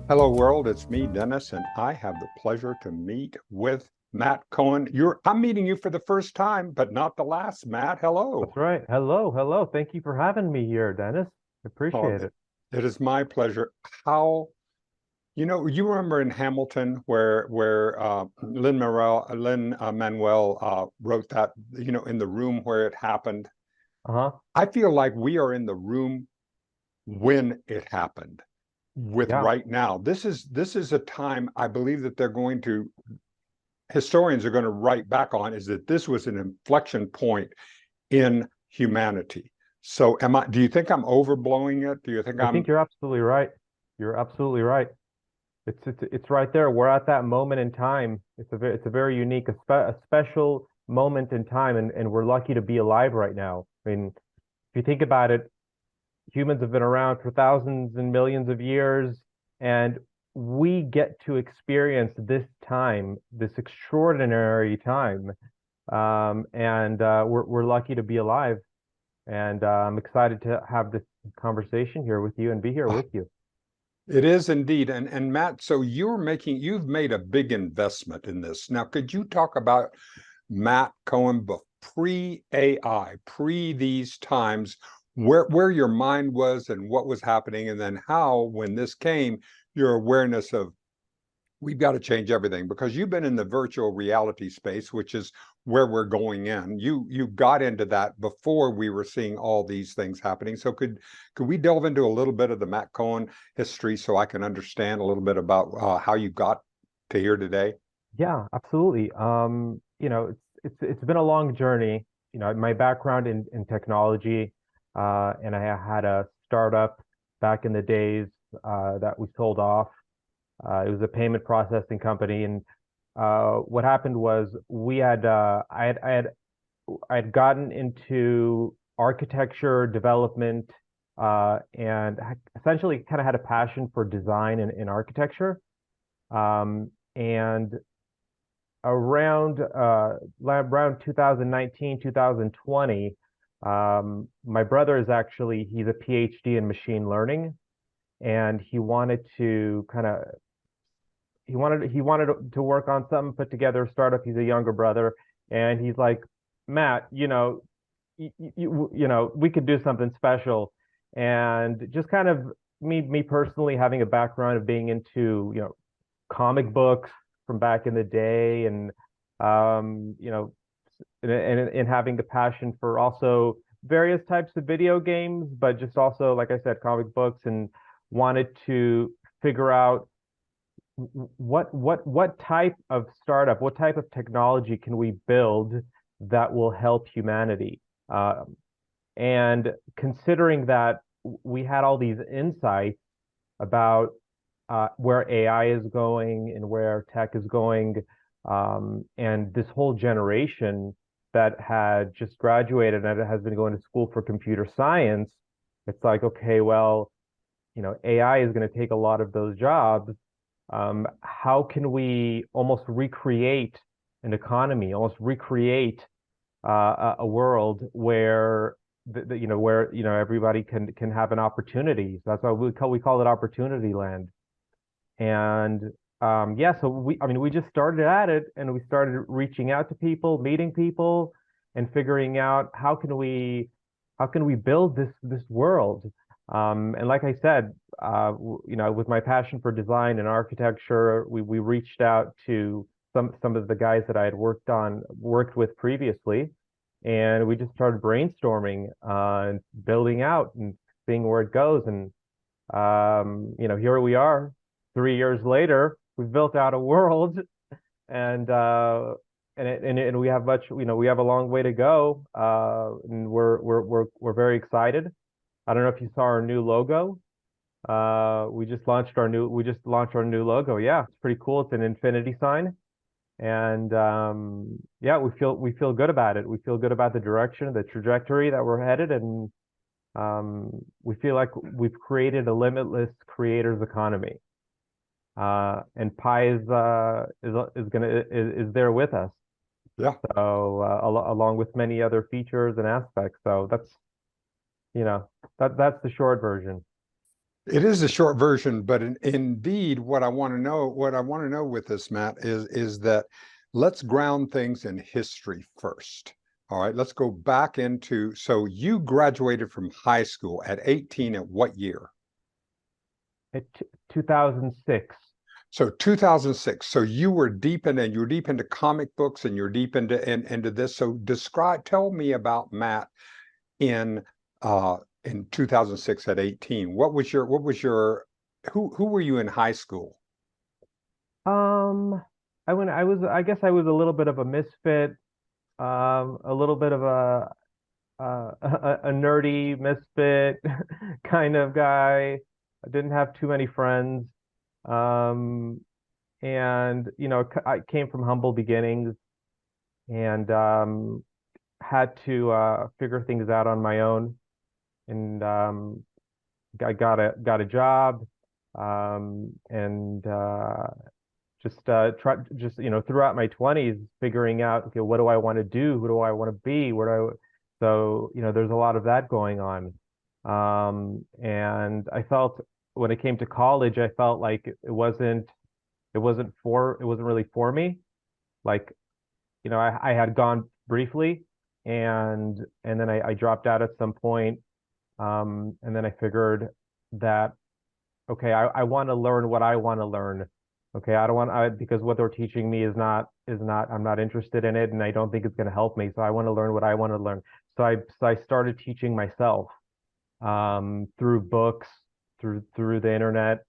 Hello, world. It's me, Dennis, and I have the pleasure to meet with Matt Cohen. I'm meeting you for the first time, but not the last, Matt. That's Hello. right. Hello, hello. Thank you for having me here, Dennis. Oh, Appreciate it. it is my pleasure. How, you remember in Hamilton where Lin Manuel wrote that, in the room where it happened. Uh-huh. I feel like we are in the room when it happened with Yeah. right now. This is a time I believe that they're going to historians are going to write back on is that this was an inflection point in humanity. So do you think I'm overblowing it? Do you think I think I'm you're absolutely right. You're absolutely right. It's right there. We're at that moment in time. It's a very unique, a special moment in time, and we're lucky to be alive right now. I mean, if you think about it, humans have been around for thousands and millions of years, and we get to experience this time, this extraordinary time. And we're lucky to be alive. And I'm excited to have this conversation here with you and be here with you. it is indeed. And Matt, so you've made a big investment in this. Now, could you talk about Matt Cohen pre-AI, pre these times, where your mind was and what was happening, and then how, when this came, your awareness of we've got to change everything because you've been in the virtual reality space, which is where we're going in. You got into that before we were seeing all these things happening. So could we delve into a little bit of the Matt Cohen history so I can understand a little bit about how you got to here today? Yeah, absolutely. It's been a long journey. My background in technology, and I had a startup back in the days that we sold off. It was a payment processing company, and what happened was I had gotten into architecture development, and essentially kind of had a passion for design and architecture. And around 2019, 2020, my brother he's a PhD in machine learning, and he wanted to work on something, put together a startup. He's a younger brother, and he's like, Matt, we could do something special. And just kind of me personally having a background of being into, comic books from back in the day, and um, you know, and having the passion for also various types of video games, but just also, like I said, comic books, and wanted to figure out what type of startup, what type of technology can we build that will help humanity? And considering that we had all these insights about where AI is going and where tech is going, and this whole generation that had just graduated and has been going to school for computer science, it's like, okay, well, AI is going to take a lot of those jobs. How can we almost recreate an economy, almost recreate a world where everybody can have an opportunity. So that's why we call it opportunity land. And yeah, so we just started at it, and we started reaching out to people, meeting people, and figuring out how can we build this world. And like I said, with my passion for design and architecture, we reached out to some of the guys that I had worked with previously, and we just started brainstorming, and building out and seeing where it goes. And here we are, 3 years later. We've built out a world, and we have we have a long way to go. And we're very excited. I don't know if you saw our new logo. We just launched our new logo. Yeah, it's pretty cool. It's an infinity sign, and yeah, we feel good about it. We feel good about the direction, the trajectory that we're headed, and we feel like we've created a limitless creators economy. And Pi is there with us. Yeah. So along with many other features and aspects. So that's you know that's the short version. It is a short version, but indeed, what I want to know with this, Matt, is that let's ground things in history first. All right, let's go back into, so you graduated from high school at 18 at what year? At 2006. So 2006. So you were you're deep into comic books and you're deep into this. So tell me about Matt in in 2006 at 18. Who were you in high school? Um, I guess I was a little bit of a misfit, a little bit of a nerdy misfit kind of guy. I didn't have too many friends. Um, and I came from humble beginnings and had to figure things out on my own. And I got a job, and just throughout my 20s figuring out, okay, what do I want to do, who do I want to be, so there's a lot of that going on. And I felt when it came to college, I felt like it wasn't really for me. Like, I had gone briefly, and then I dropped out at some point. And then I figured that, okay, I want to learn what I want to learn. Okay, I don't want because what they're teaching me is not I'm not interested in it, and I don't think it's going to help me. So I want to learn what I want to learn. So I started teaching myself, through books, through the internet,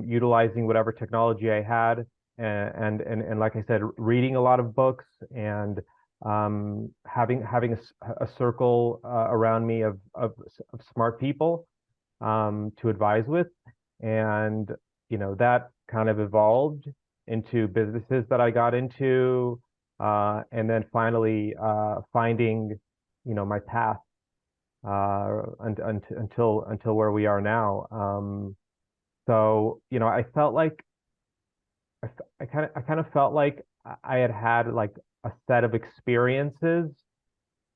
utilizing whatever technology I had, and like I said, reading a lot of books, and having a circle around me of smart people, to advise with, and that kind of evolved into businesses that I got into, and then finally finding my path, until where we are now. So I felt like I kind of felt like I had like a set of experiences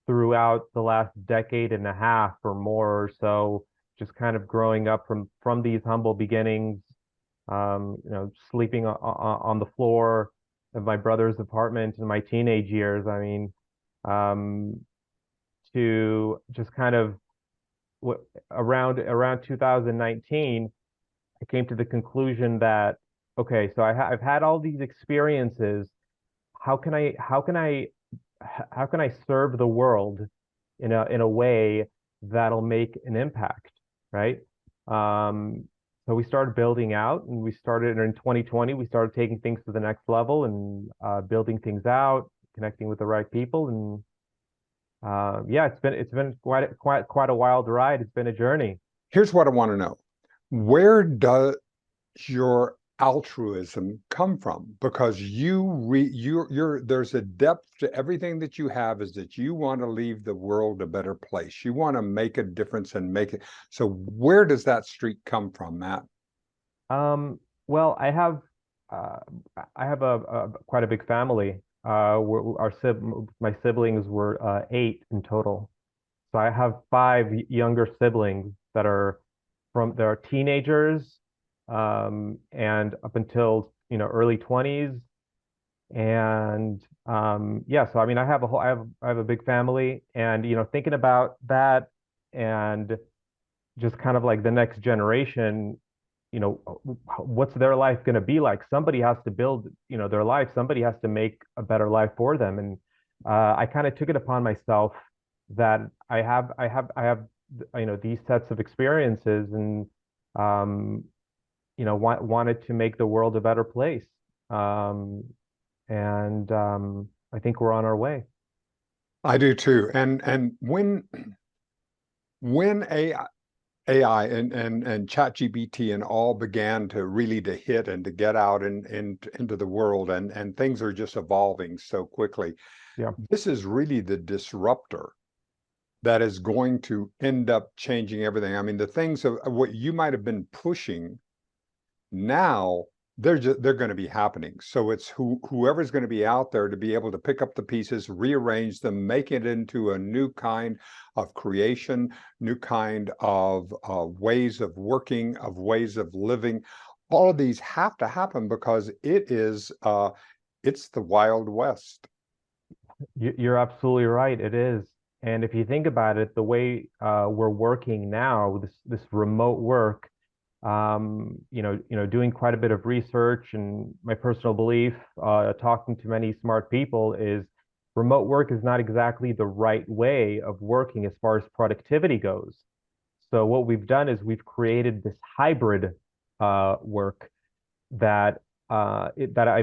throughout the last decade and a half or more or so, just kind of growing up from these humble beginnings, sleeping on the floor of my brother's apartment in my teenage years. I mean, um, to just kind of around 2019, I came to the conclusion that, okay, so I've had all these experiences. How can I serve the world in a way that'll make an impact, right? Um, so we started building out, and we started in 2020. We started taking things to the next level, and building things out, connecting with the right people, and yeah, it's been quite a wild ride. It's been a journey. Here's what I want to know. Where does your altruism come from? Because there's a depth to everything that you have, is that you want to leave the world a better place. You want to make a difference and make it. So where does that streak come from, Matt? Well, uh, I have a quite a big family. My siblings were eight in total. So I have five younger siblings that are teenagers, and up until early 20s. And yeah, so I mean, I have a big family, and thinking about that, and just kind of like the next generation, what's their life going to be like? Somebody has to build their life. Somebody has to make a better life for them. And I kind of took it upon myself that I have these sets of experiences, and um wanted to make the world a better place. um and I think we're on our way. I do too. And when AI and ChatGPT and all began to really to hit and to get out into the world, and things are just evolving so quickly. Yeah. This is really the disruptor that is going to end up changing everything. I mean, the things of what you might have been pushing now they're going to be happening. So it's whoever's going to be out there to be able to pick up the pieces, rearrange them, make it into a new kind of creation, new kind of ways of working, of ways of living. All of these have to happen because it's the Wild West. You're absolutely right. It is. And if you think about it, the way we're working now, this remote work, doing quite a bit of research, and my personal belief, talking to many smart people, is remote work is not exactly the right way of working as far as productivity goes. So what we've done is we've created this hybrid work that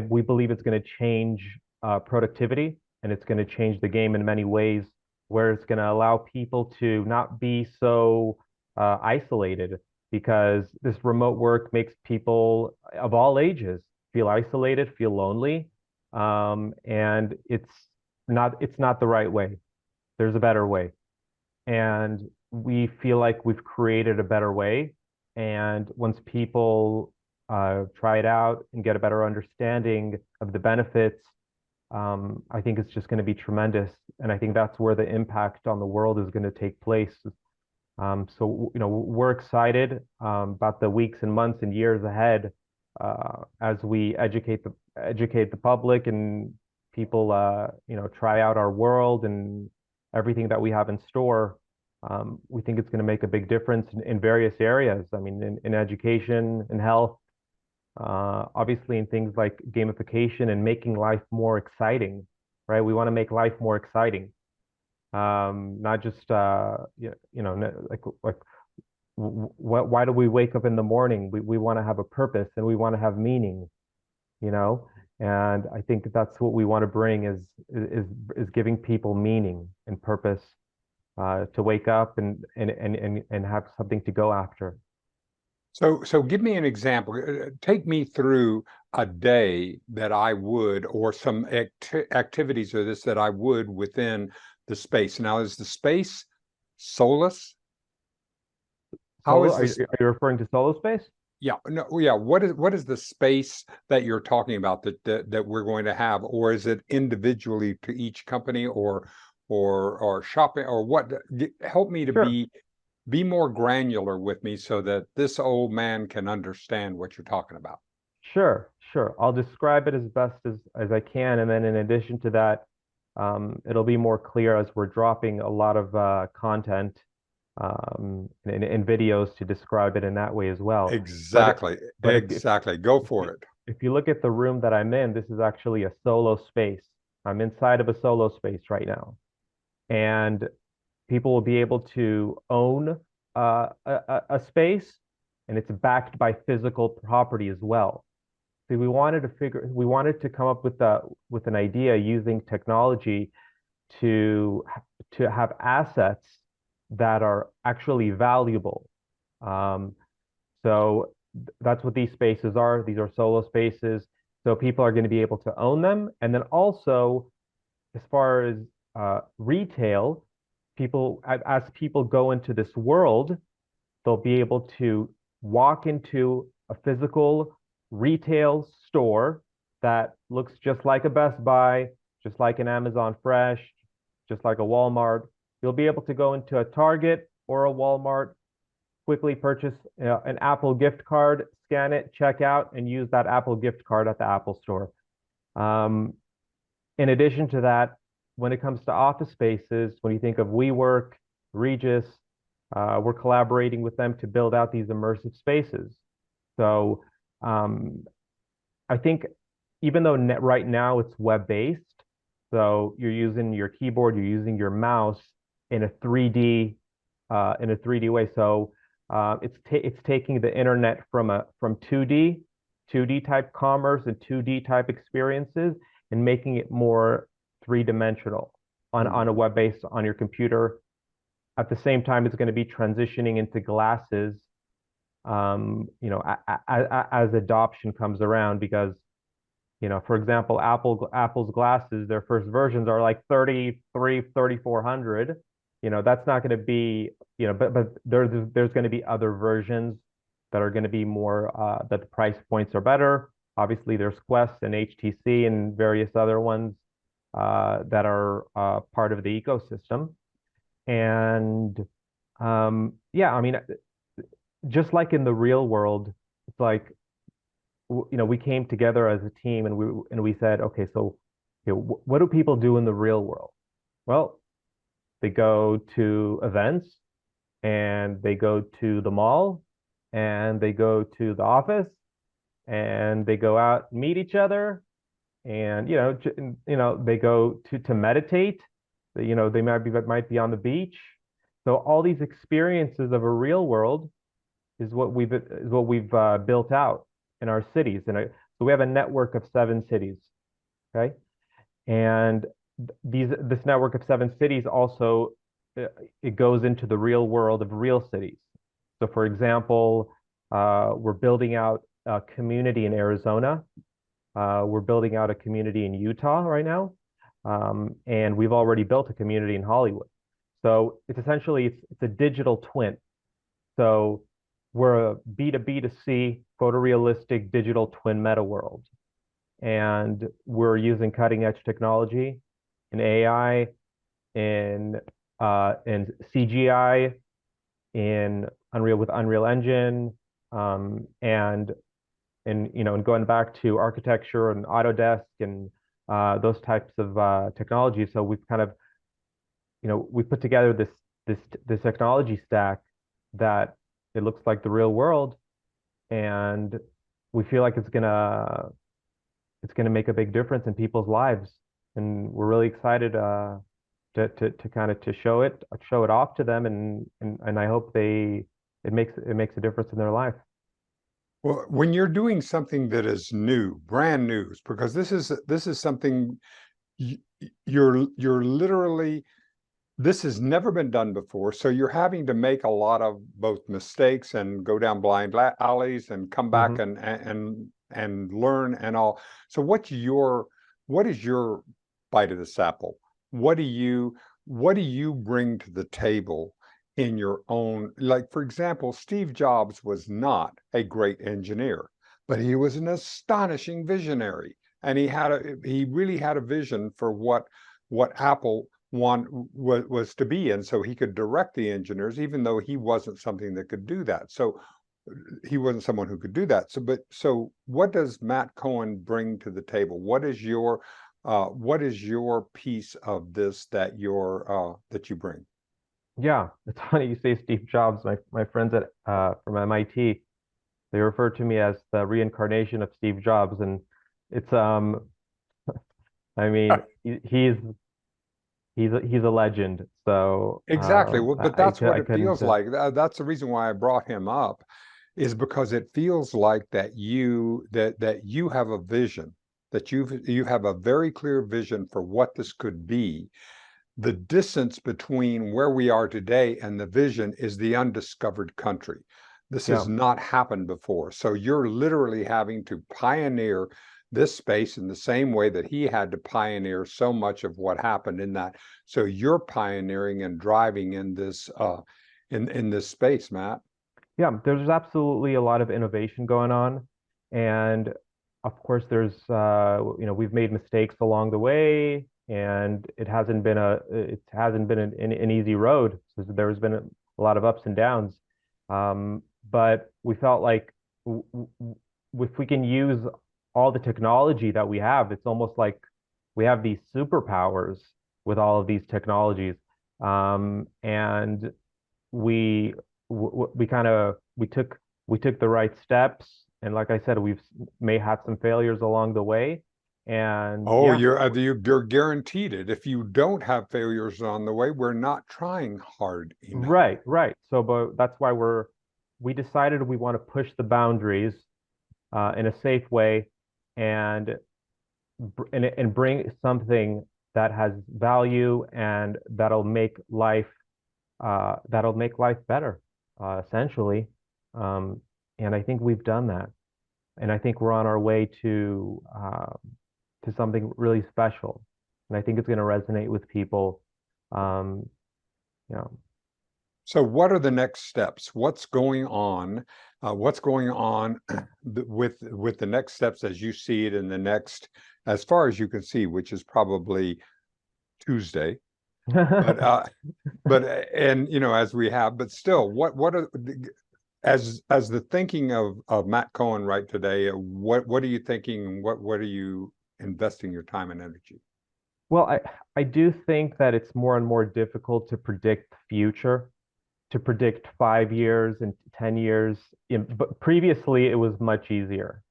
we believe it's going to change productivity, and it's going to change the game in many ways, where it's going to allow people to not be so isolated, because this remote work makes people of all ages feel isolated, feel lonely, and it's not the right way. There's a better way, and we feel like we've created a better way. And once people try it out and get a better understanding of the benefits, I think it's just going to be tremendous. And I think that's where the impact on the world is going to take place. So, we're excited about the weeks and months and years ahead, as we educate the public, and people, try out our world and everything that we have in store. We think it's going to make a big difference in various areas. I mean, in education, in health, obviously in things like gamification and making life more exciting, right? We want to make life more exciting. Not just like why do we wake up in the morning? We want to have a purpose, and we want to have meaning, you know? And I think that's what we want to bring, is giving people meaning and purpose, to wake up and have something to go after. So give me an example. Take me through a day that I would, or some activities of this that I would within the space. Now, is the space soulless? How Solo, is this? are you referring to solo space? Yeah, no, yeah. What is the space that you're talking about that we're going to have, or is it individually to each company, or shopping, or what? Help me to Sure. be more granular with me so that this old man can understand what you're talking about. Sure. I'll describe it as best as I can, and then in addition to that, it'll be more clear as we're dropping a lot of content, in videos to describe it in that way as well. But Exactly. but Exactly. Go if for you it. if you look at the room that I'm in, this is actually a solo space. I'm inside of a solo space right now, and people will be able to own a space, and it's backed by physical property as well. So we wanted to come up with an idea using technology to to have assets that are actually valuable. Um, so that's what these spaces are. These are solo spaces. So people are going to be able to own them. And then also, as far as retail, as people go into this world, they'll be able to walk into a physical retail store that looks just like a Best Buy, just like an Amazon Fresh, just like a Walmart. You'll be able to go into a Target or a Walmart, quickly purchase an Apple gift card, scan it, check out, and use that Apple gift card at the Apple store. Um, in addition to that, when it comes to office spaces, when you think of WeWork, Regis, we're collaborating with them to build out these immersive spaces. So um, I think, even though right now it's web-based, so you're using your keyboard, you're using your mouse in a 3D way. So it's taking the internet from 2D type commerce and 2D type experiences, and making it more three-dimensional on a web based on your computer. At the same time, it's going to be transitioning into glasses, as adoption comes around, because, for example, Apple's glasses, their first versions are like 3,400. That's not going to be, but there's going to be other versions that are going to be more, that the price points are better. obviously there's Quest and HTC and various other ones that are part of the ecosystem. And yeah, I mean, just like in the real world, it's like we came together as a team and we said, okay, so what do people do in the real world? Well, they go to events and they go to the mall and they go to the office and they go out and meet each other and they go to meditate. They might be on the beach. So all these experiences of a real world is what we've built out in our cities. So we have a network of 7 cities. Okay. And this network of 7 cities also it goes into the real world of real cities. So for example, we're building out a community in Arizona. We're building out a community in Utah right now. And we've already built a community in Hollywood. So it's essentially it's a digital twin. So we're a B2B2C photorealistic digital twin meta world. And we're using cutting edge technology in AI, in CGI, in Unreal Engine, and going back to architecture and Autodesk and those types of technologies. So we've kind of we put together this technology stack that it looks like the real world, and we feel like it's gonna make a big difference in people's lives, and we're really excited to kind of to show it off to them, and I hope it makes a difference in their life. Well, when you're doing something that is new, brand new, because this is something you're literally, this has never been done before. So you're having to make a lot of both mistakes and go down blind alleys and come back Mm-hmm. and learn and all. So what is your bite of this apple? What do you bring to the table in your own, like, for example, Steve Jobs was not a great engineer, but he was an astonishing visionary. And he really had a vision for what Apple was to be. And so he could direct the engineers, even though he wasn't something that could do that. So he wasn't someone who could do that. So what does Matt Cohen bring to the table? What is your piece of this that you bring? Yeah, it's funny you say Steve Jobs. My friends from MIT, they refer to me as the reincarnation of Steve Jobs, and it's I mean he's a legend. So Exactly. Well, but that's what I it couldn't feels like. That's the reason why I brought him up, is because it feels like that you have a vision, that you have a very clear vision for what this could be. The distance between where we are today and the vision is the undiscovered country. This has yeah. not happened before. So you're literally having to pioneer this space in the same way that he had to pioneer so much of what happened in that. So you're pioneering and driving in this space, Matt. Yeah, there's absolutely a lot of innovation going on. And of course, we've made mistakes along the way, and it hasn't been an easy road. So there's been a lot of ups and downs. But we felt like if we can use all the technology that we have, it's almost like we have these superpowers with all of these technologies. And we we kind of we took the right steps, and like I said, we've may have some failures along the way, and Oh, yeah. you're guaranteed it. If you don't have failures on the way, we're not trying hard enough. Right. So but that's why we decided we want to push the boundaries in a safe way, and and bring something that has value and that'll make life better, essentially. Um, and I think we've done that. And I think we're on our way to something really special. And I think it's going to resonate with people. Um, you know, So what are the next steps? What's going on? What's going on with the next steps as you see it in the next, as far as you can see, which is probably Tuesday. But and as we have, but still, what are as the thinking of Matt Cohen right today? What are you thinking? What are you investing your time and energy? Well, I do think that it's more and more difficult to predict the future, to predict 5 years and 10 years. But previously, it was much easier.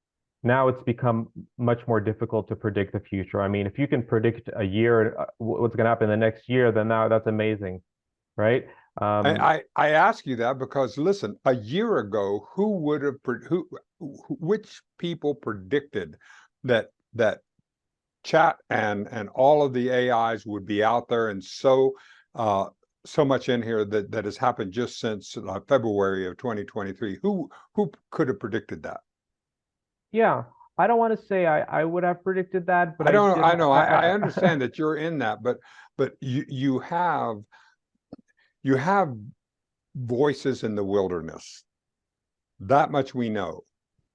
Now it's become much more difficult to predict the future. I mean, if you can predict a year, what's going to happen the next year, then now that's amazing, right? I ask you that because listen, a year ago, who would have which people predicted that chat and all of the AIs would be out there and so much in here that has happened just since February of 2023. Who could have predicted that? Yeah, I don't want to say I would have predicted that, but I I don't did. I know I understand that you're in that, but you have voices in the wilderness. That much we know.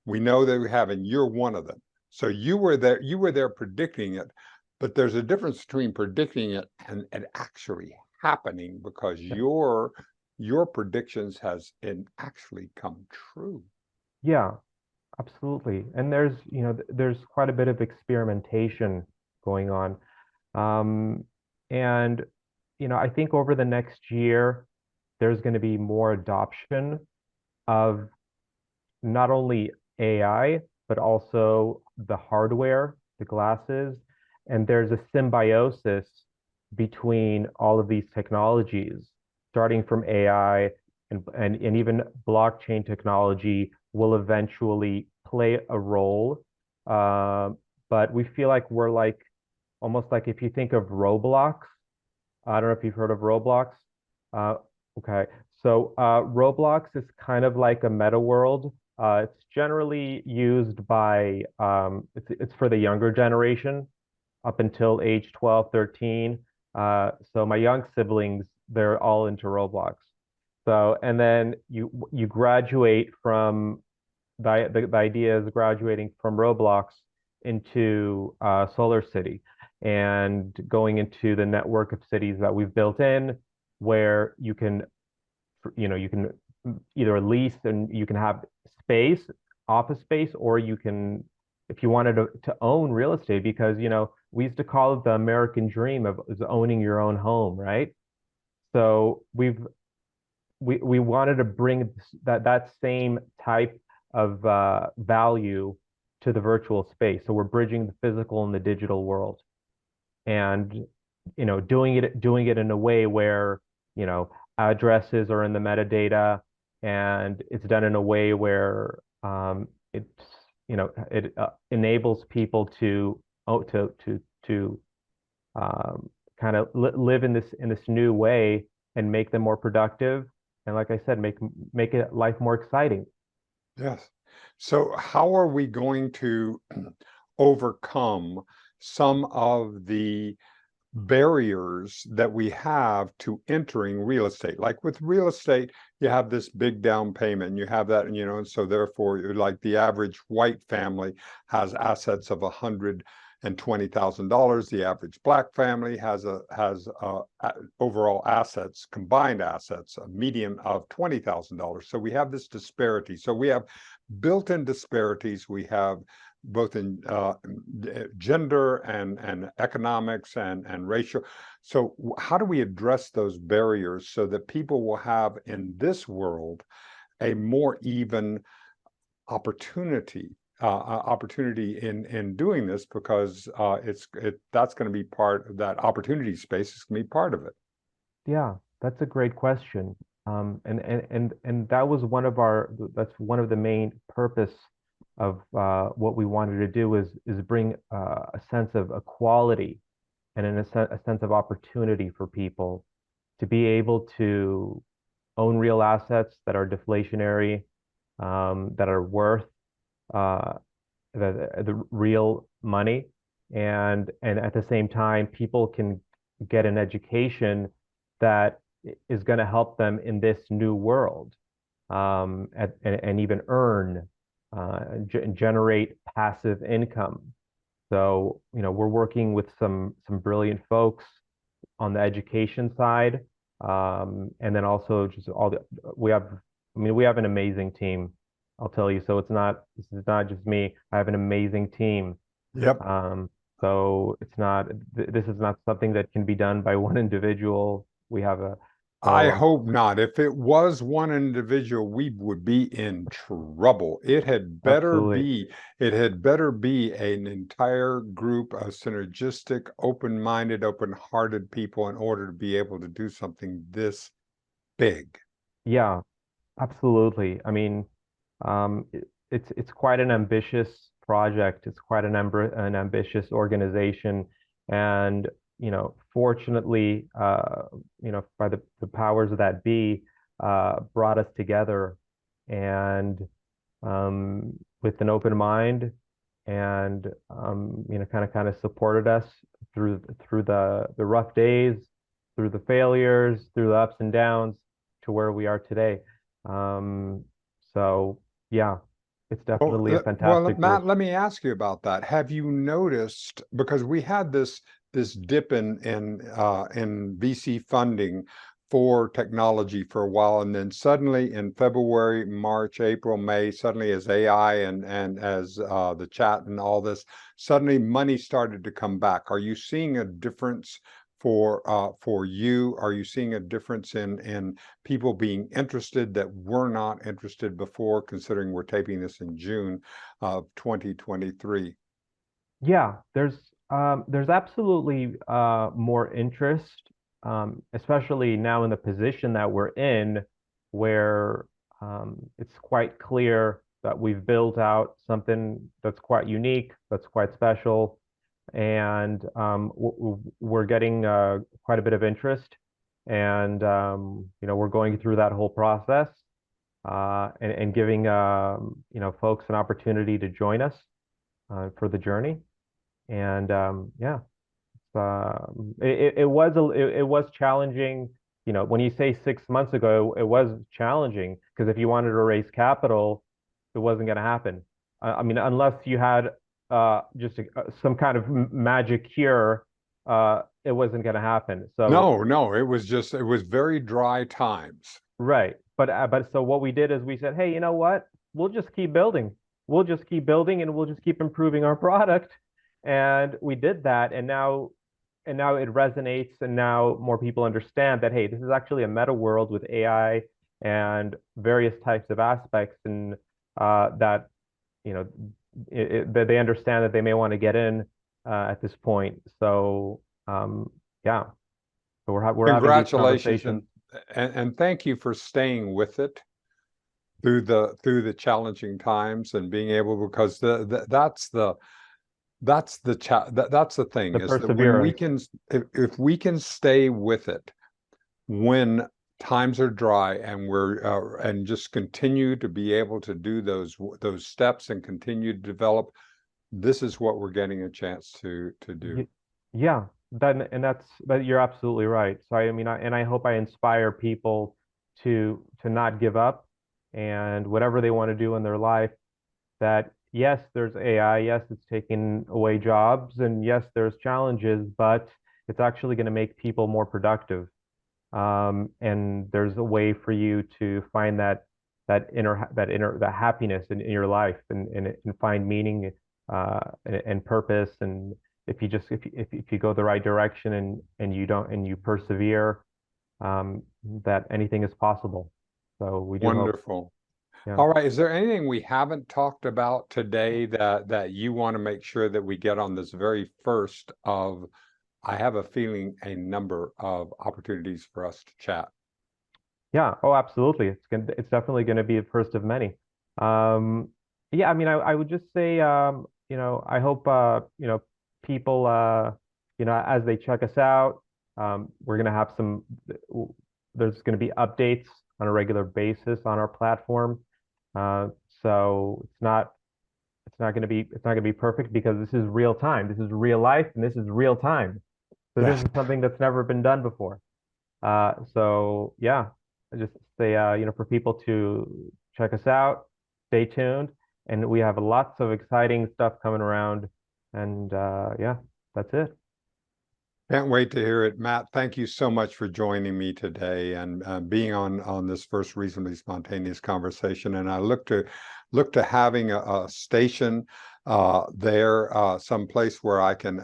We know that we have, and you're one of them. So you were there predicting it, but there's a difference between predicting it and actually happening because your predictions has actually come true. Yeah, absolutely. And there's quite a bit of experimentation going on. Um, and, I think over the next year, there's going to be more adoption of not only AI, but also the hardware, the glasses. And there's a symbiosis between all of these technologies, starting from AI and even blockchain technology will eventually play a role. But we feel like we're like almost like if you think of Roblox, I don't know if you've heard of Roblox. Uh, okay. So Roblox is kind of like a meta world. It's generally used by it's for the younger generation up until age 12, 13. So my young siblings, they're all into Roblox. So and then you graduate from the idea is graduating from Roblox into Solar City and going into the network of cities that we've built in, where you can either lease and you can have space, office space, or you can, if you wanted to own real estate, because we used to call it the American dream of is owning your own home, right? So we wanted to bring that same type of value to the virtual space. So we're bridging the physical and the digital world, and doing it in a way where addresses are in the metadata, and it's done in a way where it enables people to kind of live in this new way and make them more productive, and like I said, make it life more exciting. Yes. So how are we going to overcome some of the barriers that we have to entering real estate? Like with real estate, you have this big down payment, and you have that, and so therefore, like the average white family has assets of $120,000. The average black family has overall assets, combined assets, a median of $20,000. So we have this disparity. So we have built-in disparities. We have both in gender and economics and racial. So how do we address those barriers so that people will have in this world a more even opportunity in doing this, because that's going to be part of that opportunity space is going to be part of it. Yeah, that's a great question. And that's one of the main purpose of what we wanted to do is bring a sense of equality and a sense of opportunity for people to be able to own real assets that are deflationary, that are worth uh, the real money, and at the same time, people can get an education that is going to help them in this new world, and even earn, generate passive income. So, we're working with some brilliant folks on the education side, and then also just we have, we have an amazing team. I'll tell you. So this is not just me. I have an amazing team. Yep. So this is not something that can be done by one individual. We have a, I so hope not. If it was one individual, we would be in trouble. absolutely. It had better be an entire group of synergistic, open-minded, open-hearted people in order to be able to do something this big. Yeah, absolutely. I mean, it's quite an ambitious project. It's quite an ambitious organization, and fortunately, by the powers that be, brought us together, and with an open mind, and kind of supported us through the rough days, through the failures, through the ups and downs, to where we are today. Um, so yeah, it's definitely a Well, fantastic Matt, group. let me ask you about that. Have you noticed, because we had this dip in VC funding for technology for a while, and then suddenly in February, March, April, May, suddenly as AI and as the chat and all this, suddenly money started to come back. Are you seeing a difference for you? Are you seeing a difference in people being interested that were not interested before, considering we're taping this in June of 2023? Yeah, there's absolutely more interest, especially now in the position that we're in, where it's quite clear that we've built out something that's quite unique, that's quite special, and we're getting quite a bit of interest, and we're going through that whole process, and giving folks an opportunity to join us for the journey. And yeah, it was challenging. When you say 6 months ago, it was challenging, because if you wanted to raise capital, it wasn't going to happen. I mean, unless you had just some kind of magic cure, it wasn't going to happen. So No, no, it was very dry times. right, but so what we did is we said, hey, you know what? We'll just keep building. We'll just keep building, and we'll just keep improving our product. And we did that, and now it resonates, and now more people understand that, hey, this is actually a meta world with AI and various types of aspects, and that you know that they understand that they may want to get in at this point. So yeah, so we're having these Congratulations, conversations. and thank you for staying with it through the challenging times and being able, because that's the The thing, is that when we perseverance. can, if we can stay with it when times are dry, and we're and just continue to be able to do those steps and continue to develop, this is what we're getting a chance to do. Yeah, that you're absolutely right. So I mean, I hope I inspire people to not give up, and whatever they want to do in their life, that yes, there's AI, yes, it's taking away jobs, and yes, there's challenges, but it's actually going to make people more productive. And there's a way for you to find that happiness in your life, and find meaning, and purpose. And if you go the right direction, and you persevere, that anything is possible. So we do hope. Wonderful. Yeah. All right. Is there anything we haven't talked about today that you want to make sure that we get on this very first of, I have a feeling, a number of opportunities for us to chat? Yeah. Oh, absolutely. It's definitely gonna be a first of many. Um, yeah, I mean, I would just say, I hope, people, as they check us out, we're gonna have there's gonna be updates on a regular basis on our platform. Uh, so it's not gonna be perfect, because this is real time. This is real life, and this is real time. So this Yes. is something that's never been done before. So yeah, I just say, for people to check us out, stay tuned, and we have lots of exciting stuff coming around. And yeah, that's it. Can't wait to hear it. Matt, thank you so much for joining me today and being on this first reasonably spontaneous conversation. And I look to having a station there, someplace where I can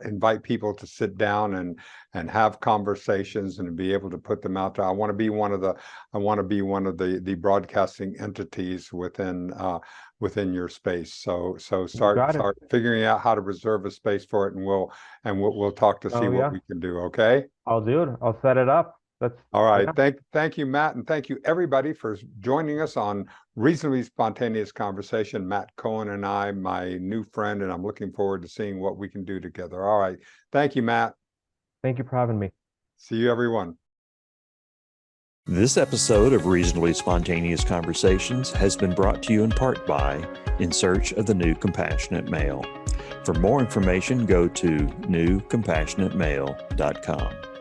invite people to sit down and have conversations and be able to put them out there. I want to be one of the broadcasting entities within your space. So You start got it. figuring out how to reserve a space for it, and we'll talk to see Oh what yeah, we can do. Okay. I'll do it. I'll set it up. That's All right. yeah. Thank you, Matt, and thank you everybody for joining us on Reasonably Spontaneous Conversation. Matt Cohen and I, my new friend, and I'm looking forward to seeing what we can do together. All right. Thank you, Matt. Thank you for having me. See you, everyone. This episode of Reasonably Spontaneous Conversations has been brought to you in part by In Search of the New Compassionate Male. For more information, go to newcompassionatemale.com.